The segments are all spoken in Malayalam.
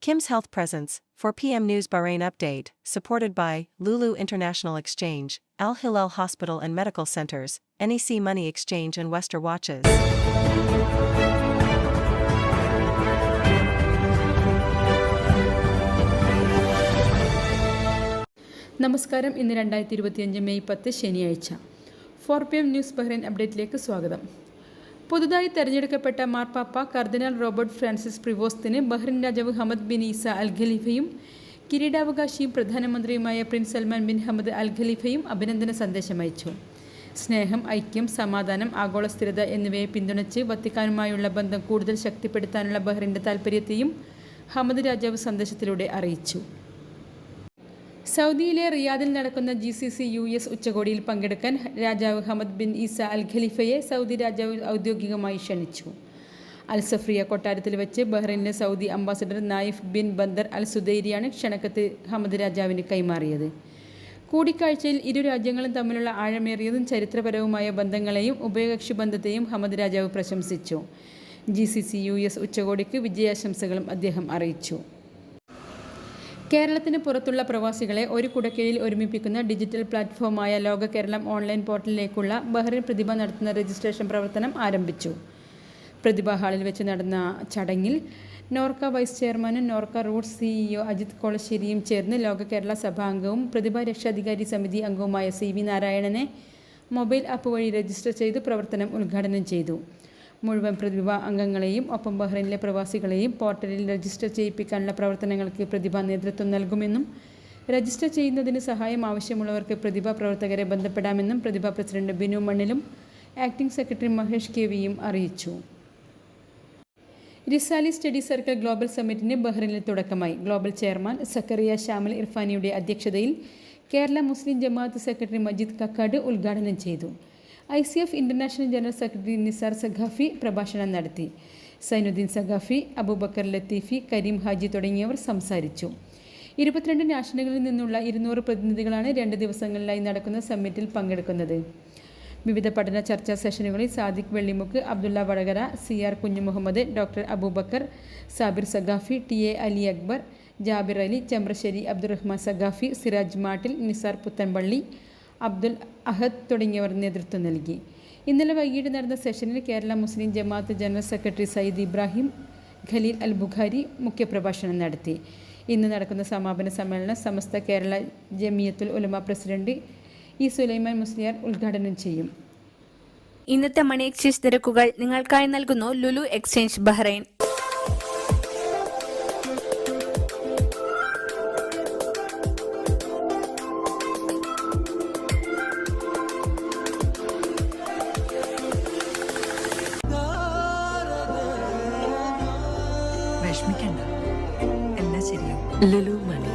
Kim's Health Presence, 4 p.m. News Bahrain Update, supported by Lulu International Exchange, Al Hilal Hospital and Medical Centers, NEC Money Exchange and Wester Watches. നമസ്കാരം. ഇന്ന് 2025 മെയ് 10 ശനിയാഴ്ച. 4 PM ന്യൂസ് ബഹ്റൈൻ അപ്ഡേറ്റിലേക്ക് സ്വാഗതം. പുതുതായി തെരഞ്ഞെടുക്കപ്പെട്ട മാർപ്പാപ്പ കർദിനാൾ റോബർട്ട് ഫ്രാൻസിസ് പ്രിവോസ്തിന് ബഹ്റൈൻ രാജാവ് ഹമദ് ബിൻ ഈസ അൽ ഖലീഫയും കിരീടാവകാശിയും പ്രധാനമന്ത്രിയുമായ Prince Salman bin Hamad Al ഖലീഫയും അഭിനന്ദന സന്ദേശം അയച്ചു. സ്നേഹം, ഐക്യം, സമാധാനം, ആഗോള സ്ഥിരത എന്നിവയെ പിന്തുണച്ച് വത്തിക്കാനുമായുള്ള ബന്ധം കൂടുതൽ ശക്തിപ്പെടുത്താനുള്ള ബഹ്റൈൻ്റെ താൽപ്പര്യത്തെയും ഹമദ് രാജാവ് സന്ദേശത്തിലൂടെ അറിയിച്ചു. സൗദിയിലെ റിയാദിൽ നടക്കുന്ന GCC US ഉച്ചകോടിയിൽ പങ്കെടുക്കാൻ രാജാവ് ഹമദ് ബിൻ ഈസ അൽ ഖലീഫയെ സൗദി രാജാവ് ഔദ്യോഗികമായി ക്ഷണിച്ചു. അൽ സഫ്രിയ കൊട്ടാരത്തിൽ വെച്ച് ബഹ്റൈനിലെ Saudi ambassador Naif bin Bandar Al സുദൈരിയാണ് ക്ഷണക്കത്ത് ഹമദ് രാജാവിന് കൈമാറിയത്. കൂടിക്കാഴ്ചയിൽ ഇരു രാജ്യങ്ങളും തമ്മിലുള്ള ആഴമേറിയതും ചരിത്രപരവുമായ ബന്ധങ്ങളെയും ഉഭയകക്ഷി ബന്ധത്തെയും ഹമദ് രാജാവ് പ്രശംസിച്ചു. GCC US ഉച്ചകോടിക്ക് വിജയാശംസകളും അദ്ദേഹം അറിയിച്ചു. കേരളത്തിന് പുറത്തുള്ള പ്രവാസികളെ ഒരു കുടക്കീഴിൽ ഒരുമിപ്പിക്കുന്ന ഡിജിറ്റൽ പ്ലാറ്റ്ഫോമായ ലോക കേരളം ഓൺലൈൻ പോർട്ടലിലേക്കുള്ള ബഹ്റൈൻ പ്രതിഭ നടത്തുന്ന രജിസ്ട്രേഷൻ പ്രവർത്തനം ആരംഭിച്ചു. പ്രതിഭ ഹാളിൽ വെച്ച് നടന്ന ചടങ്ങിൽ നോർക്ക വൈസ് ചെയർമാനും നോർക്ക റൂട്ട്സ് CEO അജിത് കോളശ്ശേരിയും ചേർന്ന് ലോക കേരള സഭാംഗവും പ്രതിഭാ രക്ഷാധികാരി സമിതി അംഗവുമായ CV നാരായണനെ മൊബൈൽ ആപ്പ് വഴി രജിസ്റ്റർ ചെയ്ത് പ്രവർത്തനം ഉദ്ഘാടനം ചെയ്തു. മുഴുവൻ പ്രതിഭാ അംഗങ്ങളെയും ഒപ്പം ബഹ്റൈനിലെ പ്രവാസികളെയും പോർട്ടലിൽ രജിസ്റ്റർ ചെയ്യിപ്പിക്കാനുള്ള പ്രവർത്തനങ്ങൾക്ക് പ്രതിഭ നേതൃത്വം നൽകുമെന്നും രജിസ്റ്റർ ചെയ്യുന്നതിന് സഹായം ആവശ്യമുള്ളവർക്ക് പ്രതിഭാ പ്രവർത്തകരെ ബന്ധപ്പെടാമെന്നും പ്രതിഭാ പ്രസിഡന്റ് ബിനു മണ്ണിലും ആക്ടിംഗ് സെക്രട്ടറി മഹേഷ് KVയും അറിയിച്ചു. റിസാലി സ്റ്റഡി സർക്കിൾ ഗ്ലോബൽ സമ്മിറ്റിന് ബഹ്റൈനിൽ തുടക്കമായി. ഗ്ലോബൽ ചെയർമാൻ സക്കറിയ ഷാമിൽ ഇർഫാനിയുടെ അധ്യക്ഷതയിൽ കേരള മുസ്ലിം ജമാഅത്ത് സെക്രട്ടറി മജീദ് കക്കാട് ഉദ്ഘാടനം ചെയ്തു. ICF international general secretary Nisar Saqafi പ്രഭാഷണം നടത്തി. സൈനുദ്ദീൻ സഖാഫി, അബൂബക്കർ ലത്തീഫി, കരീം ഹാജി തുടങ്ങിയവർ സംസാരിച്ചു. 22 നാഷണലുകളിൽ നിന്നുള്ള 200 പ്രതിനിധികളാണ് 2 ദിവസങ്ങളിലായി നടക്കുന്ന സമ്മിറ്റിൽ പങ്കെടുക്കുന്നത്. വിവിധ പഠന ചർച്ചാ സെഷനുകളിൽ Sadiq Vellimukku, Abdullah Vatakara, CR Kunhimuhammed, doctor Abubakar, Sabir Saqafi, TA Ali Akbar, Jabir Ali, Chembrasseri Abdurahman Saqafi, Siraj Mattil, Nisar Puthanpalli, Abdul Ahad തുടങ്ങിയവർ നേതൃത്വം നൽകി. ഇന്നലെ വൈകിട്ട് നടന്ന സെഷനിൽ കേരള മുസ്ലിം ജമാഅത്ത് ജനറൽ സെക്രട്ടറി സയ്യിദ് ഇബ്രാഹിം ഖലീൽ അൽ ബുഖാരി മുഖ്യപ്രഭാഷണം നടത്തി. ഇന്ന് നടക്കുന്ന സമാപന സമ്മേളനം സമസ്ത കേരള ജമിയത്തുൽ ഉലമ പ്രസിഡന്റ് E സുലൈമാൻ മുസ്ലിയാർ ഉദ്ഘാടനം ചെയ്യും. ഇന്നത്തെ മണി എക്സ്ചേഞ്ച് നിരക്കുകൾ നിങ്ങൾക്കായി നൽകുന്നു ലുലു എക്സ്ചേഞ്ച് ബഹ്റൈൻ. വിഷമിക്കണ്ട, എല്ലാം ശരിയാവും. ലുലു മണി.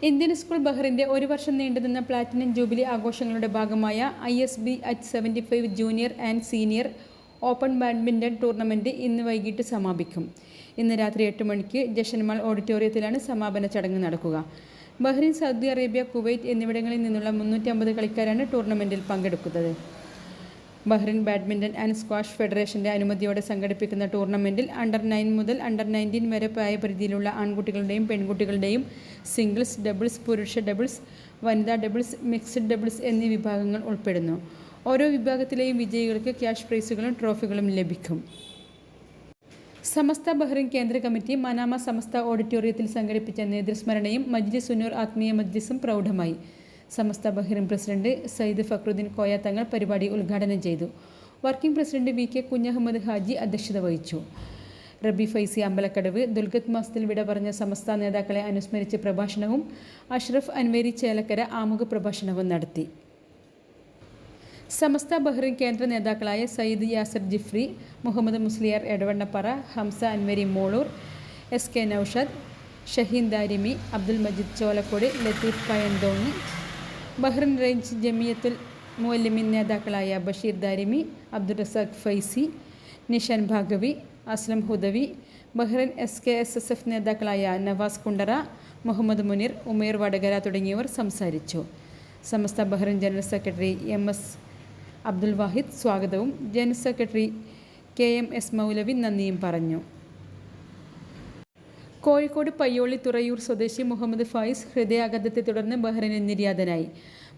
ഇന്ത്യൻ സ്കൂൾ ബഹ്റൈൻ്റെ ഒരു വർഷം നീണ്ടുനിന്ന പ്ലാറ്റിനം ജൂബിലി ആഘോഷങ്ങളുടെ ഭാഗമായ ISB H75 junior and senior open badminton tournament ഇന്ന് വൈകിട്ട് സമാപിക്കും. ഇന്ന് രാത്രി 8 മണിക്ക് ജഷൻമാൾ ഓഡിറ്റോറിയത്തിലാണ് സമാപന ചടങ്ങ് നടക്കുക. ബഹ്റൈൻ, സൗദി അറേബ്യ, കുവൈറ്റ് എന്നിവിടങ്ങളിൽ നിന്നുള്ള 350 കളിക്കാരാണ് ടൂർണമെൻറ്റിൽ പങ്കെടുക്കുന്നത്. ബഹ്റൈൻ ബാഡ്മിൻ്റൺ ആൻഡ് സ്ക്വാഷ് ഫെഡറേഷൻ്റെ അനുമതിയോടെ സംഘടിപ്പിക്കുന്ന ടൂർണമെൻറ്റിൽ അണ്ടർ 9 മുതൽ അണ്ടർ 19 വരെ പ്രായപരിധിയിലുള്ള ആൺകുട്ടികളുടെയും പെൺകുട്ടികളുടെയും സിംഗിൾസ്, ഡബിൾസ്, പുരുഷ ഡബിൾസ്, വനിതാ ഡബിൾസ്, മിക്സഡ് ഡബിൾസ് എന്നീ വിഭാഗങ്ങൾ ഉൾപ്പെടുന്നു. ഓരോ വിഭാഗത്തിലെയും വിജയികൾക്ക് ക്യാഷ് പ്രൈസുകളും ട്രോഫികളും ലഭിക്കും. സമസ്ത ബഹ്റിൻ കേന്ദ്ര കമ്മിറ്റി മനാമ സമസ്ത ഓഡിറ്റോറിയത്തിൽ സംഘടിപ്പിച്ച നേതൃസ്മരണയും മജ്ലിസ് സുന്നൂർ ആത്മീയ മജ്ലിസും പ്രൗഢമായി. സമസ്ത ബഹ്റിൻ പ്രസിഡന്റ് സയ്യിദ് ഫക്രുദ്ദീൻ കോയ തങ്ങൾ പരിപാടി ഉദ്ഘാടനം ചെയ്തു. Working president V K. Kunhahammed Haji അധ്യക്ഷത വഹിച്ചു. റബി ഫൈസി അമ്പലക്കടവ് ദുൽഖത്ത് മാസത്തിൽ വിട പറഞ്ഞ സമസ്ത നേതാക്കളെ അനുസ്മരിച്ച് പ്രഭാഷണവും അഷ്റഫ് അൻവേരി ചേലക്കര ആമുഖ പ്രഭാഷണവും നടത്തി. സമസ്ത ബഹ്റിൻ കേന്ദ്ര നേതാക്കളായ സയ്യിദ് യാസർ ജിഫ്രി, മുഹമ്മദ് മുസ്ലിയാർ എടവണ്ണപ്പാറ, ഹംസ അൻവരി മോളൂർ, എസ്.കെ. നൌഷാദ്, ഷഹീൻ ദാരിമി, അബ്ദുൽ മജീദ് ചോലക്കോട്, ലത്തീഫ് പയന്തോണി, ബഹ്റിൻ റേഞ്ച് ജമിയത്തുൽ മുഅല്ലിമീൻ നേതാക്കളായ ബഷീർ ദാരിമി, അബ്ദുൾ റസാഖ് ഫൈസി, നിഷാൻ ഭാഗവി, അസ്ലം ഹുദവി, ബഹ്റിൻ SKSSF നേതാക്കളായ നവാസ് കുണ്ടറ, മുഹമ്മദ് മുനീർ, ഉമേർ വടകര തുടങ്ങിയവർ സംസാരിച്ചു. Samastha Bahrain general secretary MS Abdul Wahid സ്വാഗതവും ജനറൽ സെക്രട്ടറി KMS മൗലവി നന്ദിയും പറഞ്ഞു. കോഴിക്കോട് പയ്യോളി തുറയൂർ സ്വദേശി മുഹമ്മദ് ഫായിസ് ഹൃദയാഘാതത്തെ തുടർന്ന് ബഹ്റിനിൽ നിര്യാതനായി.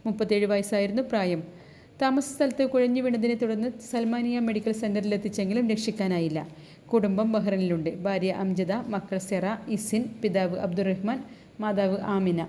37 വയസ്സായിരുന്നു പ്രായം. താമസ സ്ഥലത്ത് കുഴഞ്ഞു വീണതിനെ തുടർന്ന് സൽമാനിയ മെഡിക്കൽ സെൻ്ററിലെത്തിച്ചെങ്കിലും രക്ഷിക്കാനായില്ല. കുടുംബം ബഹ്റിനിലുണ്ട്. ഭാര്യ അംജദ, മക്കൾ സെറ, ഇസിൻ, പിതാവ് അബ്ദുറഹ്മാൻ, മാതാവ് ആമിന.